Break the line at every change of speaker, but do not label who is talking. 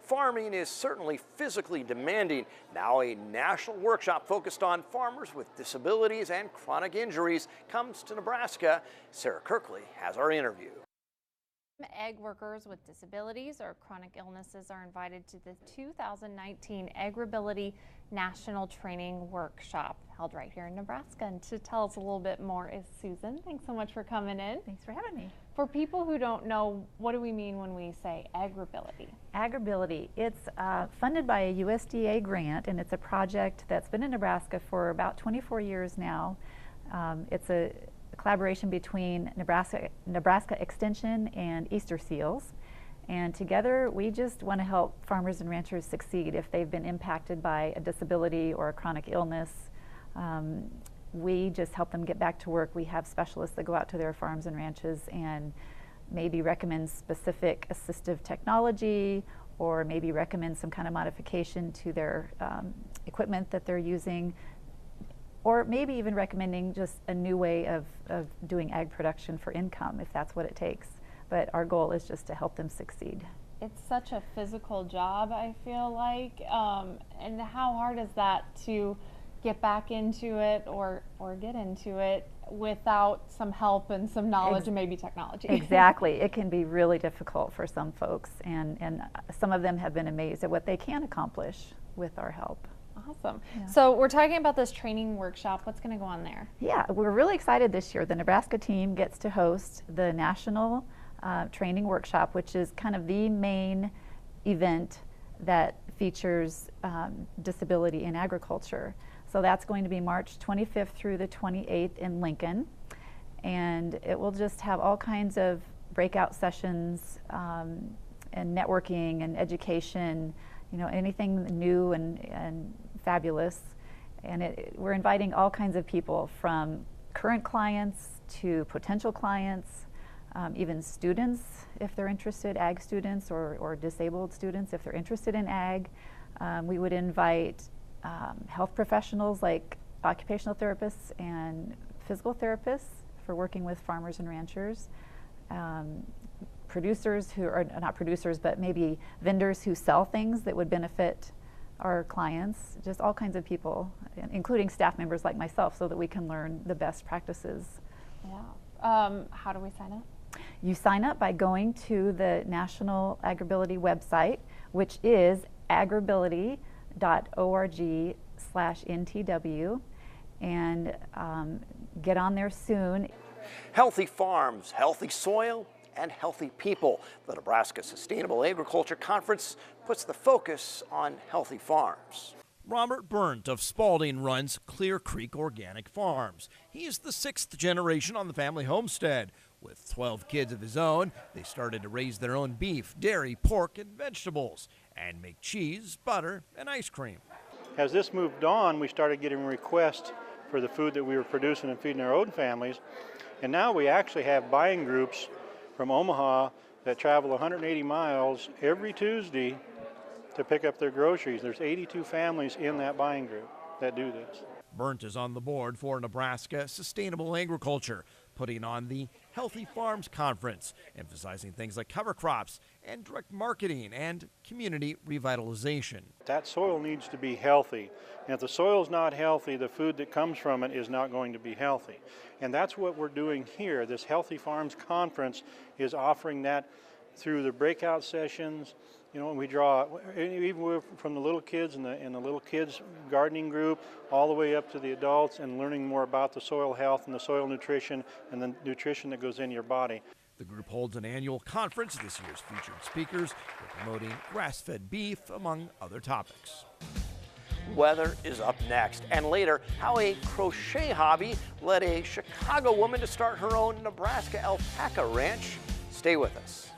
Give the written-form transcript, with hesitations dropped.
Farming is certainly physically demanding. Now a national workshop focused on farmers with disabilities and chronic injuries comes to Nebraska. Sarah Kirkley has our interview.
Ag workers with disabilities or chronic illnesses are invited to the 2019 AgriBility National Training Workshop held right here in Nebraska. And to tell us a little bit more is Susan. Thanks so much for coming in.
Thanks for having me.
For people who don't know, what do we mean when we say AgriBility?
AgriBility, it's funded by a USDA grant, and it's a project that's been in Nebraska for about 24 years now. It's a collaboration between Nebraska Extension and Easter Seals, and together we just want to help farmers and ranchers succeed if they've been impacted by a disability or a chronic illness. We just help them get back to work. We have specialists that go out to their farms and ranches and maybe recommend specific assistive technology, or maybe recommend some kind of modification to their equipment that they're using, or maybe even recommending just a new way of doing ag production for income, if that's what it takes. But our goal is just to help them succeed.
It's such a physical job, I feel like. And how hard is that to get back into it or get into it without some help and some knowledge and maybe technology?
Exactly. It can be really difficult for some folks, and some of them have been amazed at what they can accomplish with our help.
Awesome.
Yeah.
So we're talking about this training workshop. What's going to go on there?
Yeah, we're really excited this year. The Nebraska team gets to host the National Training Workshop, which is kind of the main event that features disability in agriculture. So that's going to be March 25th through the 28th in Lincoln. And it will just have all kinds of breakout sessions and networking and education, you know, anything new and fabulous. And we're inviting all kinds of people, from current clients to potential clients, even students if they're interested, ag students or disabled students if they're interested in ag. We would invite health professionals like occupational therapists and physical therapists for working with farmers and ranchers. Producers who are not producers, but maybe vendors who sell things that would benefit our clients, just all kinds of people, including staff members like myself, so that we can learn the best practices.
Yeah. How do we sign up?
You sign up by going to the National AgriBility website, which is agribility.org/NTW, and get on there soon.
Healthy farms, healthy soil, and healthy people. The Nebraska Sustainable Agriculture Conference puts the focus on healthy farms. Robert Burnt of Spalding runs Clear Creek Organic Farms. He is the 6th generation on the family homestead. With 12 kids of his own, they started to raise their own beef, dairy, pork, and vegetables, and make cheese, butter, and ice cream.
As this moved on, we started getting requests for the food that we were producing and feeding our own families. And now we actually have buying groups from Omaha that travel 180 miles every Tuesday to pick up their groceries. There's 82 families in that buying group that do this.
Burnt is on the board for Nebraska Sustainable Agriculture, putting on the Healthy Farms Conference, emphasizing things like cover crops and direct marketing and community revitalization.
That soil needs to be healthy. And if the soil's not healthy, the food that comes from it is not going to be healthy. And that's what we're doing here. This Healthy Farms Conference is offering that through the breakout sessions. You know, we draw even from the little kids and the little kids gardening group all the way up to the adults, and learning more about the soil health and the soil nutrition and the nutrition that goes in your body.
The group holds an annual conference. This year's featured speakers are promoting grass-fed beef, among other topics. Weather is up next, and later, how a crochet hobby led a Chicago woman to start her own Nebraska alpaca ranch. Stay with us.